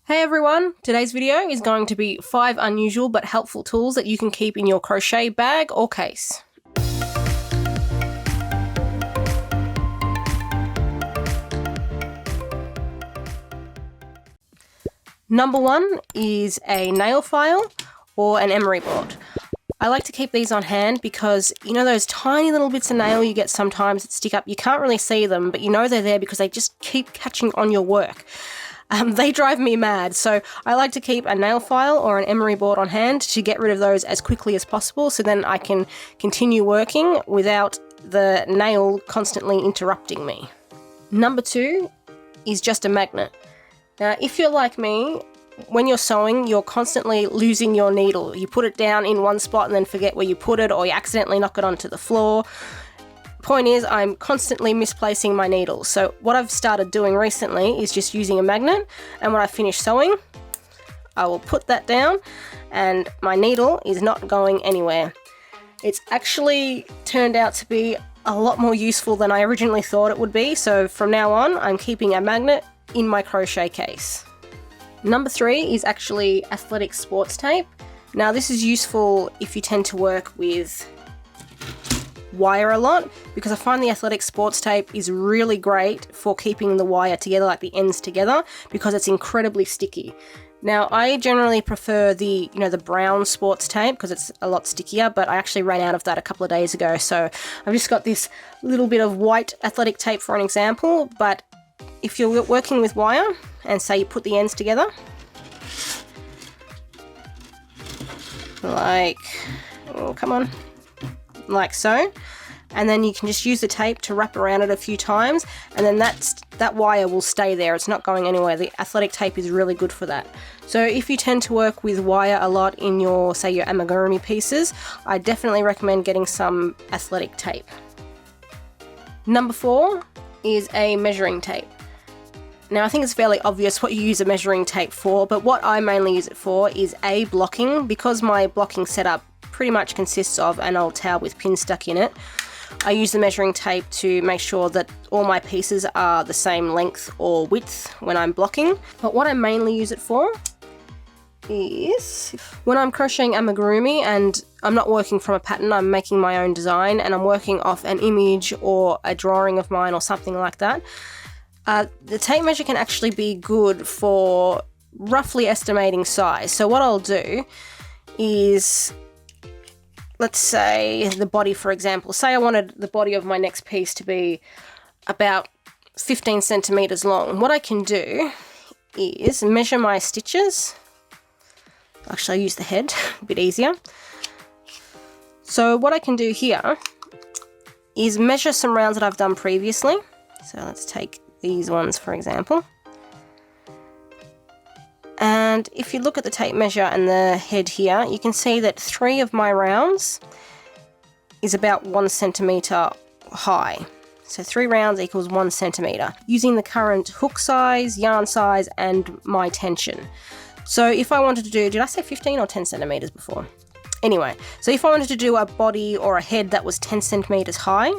Hey everyone, today's video is going to be 5 unusual but helpful tools that you can keep in your crochet bag or case. Number 1 is a nail file or an emery board. I like to keep these on hand because you know those tiny little bits of nail you get sometimes that stick up, you can't really see them, but you know they're there because they just keep catching on your work. They drive me mad, so I like to keep a nail file or an emery board on hand to get rid of those as quickly as possible so then I can continue working without the nail constantly interrupting me. Number 2 is just a magnet. Now, if you're like me, when you're sewing, you're constantly losing your needle. You put it down in one spot and then forget where you put it, or you accidentally knock it onto the floor. Point is, I'm constantly misplacing my needles. So what I've started doing recently is just using a magnet, and when I finish sewing, I will put that down and my needle is not going anywhere. It's actually turned out to be a lot more useful than I originally thought it would be, so from now on I'm keeping a magnet in my crochet case. Number 3 is actually athletic sports tape. Now this is useful if you tend to work with wire a lot, because I find the athletic sports tape is really great for keeping the wire together, like the ends together, because it's incredibly sticky. Now I generally prefer the brown sports tape because it's a lot stickier, but I actually ran out of that a couple of days ago, so I've just got this little bit of white athletic tape for an example. But if you're working with wire and say you put the ends together like, oh come on, like so, and then you can just use the tape to wrap around it a few times, and then that wire will stay there. It's not going anywhere. The athletic tape is really good for that. So if you tend to work with wire a lot in your, say, your amigurumi pieces, I definitely recommend getting some athletic tape. Number 4 is a measuring tape. Now I think it's fairly obvious what you use a measuring tape for, but what I mainly use it for is blocking, because my blocking setup pretty much consists of an old towel with pins stuck in it. I use the measuring tape to make sure that all my pieces are the same length or width when I'm blocking. But what I mainly use it for is when I'm crocheting amigurumi and I'm not working from a pattern, I'm making my own design and I'm working off an image or a drawing of mine or something like that. The tape measure can actually be good for roughly estimating size. So what I'll do is, let's say the body, for example. Say I wanted the body of my next piece to be about 15 centimeters long. What I can do is measure my stitches. Actually, I use the head, a bit easier. So what I can do here is measure some rounds that I've done previously. So let's take these ones, for example. And if you look at the tape measure and the head here, you can see that 3 of my rounds is about 1 centimeter high. So 3 rounds equals 1 centimeter, using the current hook size, yarn size, and my tension. So if I wanted to do, did I say 15 or 10 centimeters before? Anyway, so if I wanted to do a body or a head that was 10 centimeters high,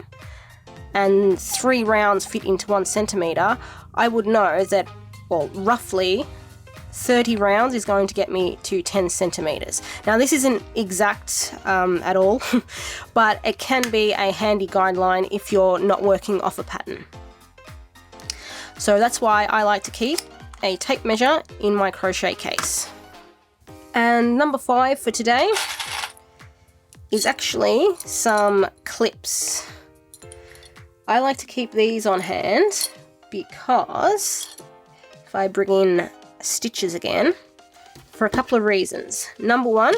and 3 rounds fit into 1 centimeter, I would know that, well, roughly 30 rounds is going to get me to 10 centimeters. Now this isn't exact at all, but it can be a handy guideline if you're not working off a pattern. So that's why I like to keep a tape measure in my crochet case. And number 5 for today is actually some clips. I like to keep these on hand because if I bring in stitches again, for a couple of reasons. Number 1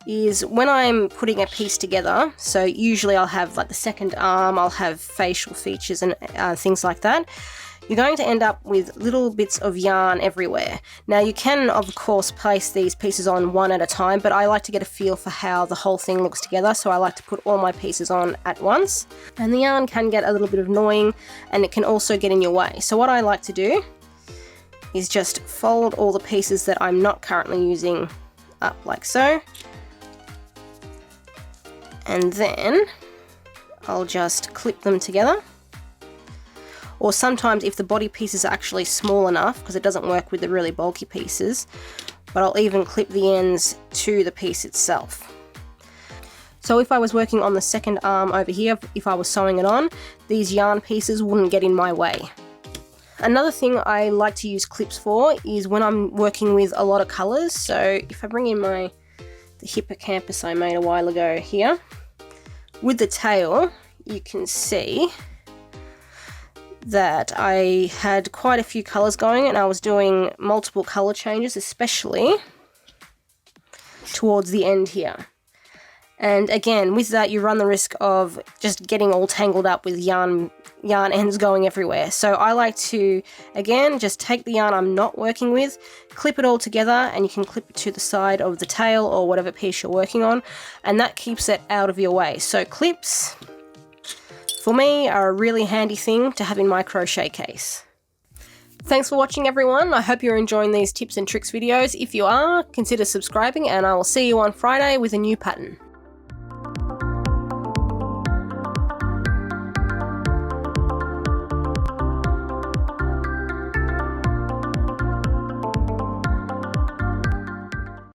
is when I'm putting a piece together, so usually I'll have like the second arm, I'll have facial features and things like that. You're going to end up with little bits of yarn everywhere. Now you can of course place these pieces on one at a time, but I like to get a feel for how the whole thing looks together, so I like to put all my pieces on at once. And the yarn can get a little bit annoying and it can also get in your way. So what I like to do is just fold all the pieces that I'm not currently using up like so. And then I'll just clip them together. or sometimes if the body piece is actually small enough, because it doesn't work with the really bulky pieces, but I'll even clip the ends to the piece itself. So if I was working on the second arm over here, if I was sewing it on, these yarn pieces wouldn't get in my way. Another thing I like to use clips for is when I'm working with a lot of colours. So if I bring in the hippocampus I made a while ago here, with the tail, you can see that I had quite a few colours going, and I was doing multiple colour changes, especially towards the end here. And again, with that, you run the risk of just getting all tangled up with yarn ends going everywhere. So I like to, again, just take the yarn I'm not working with, clip it all together, and you can clip it to the side of the tail or whatever piece you're working on, and that keeps it out of your way. So clips, for me, are a really handy thing to have in my crochet case. Thanks for watching, everyone. I hope you're enjoying these tips and tricks videos. If you are, consider subscribing, and I will see you on Friday with a new pattern.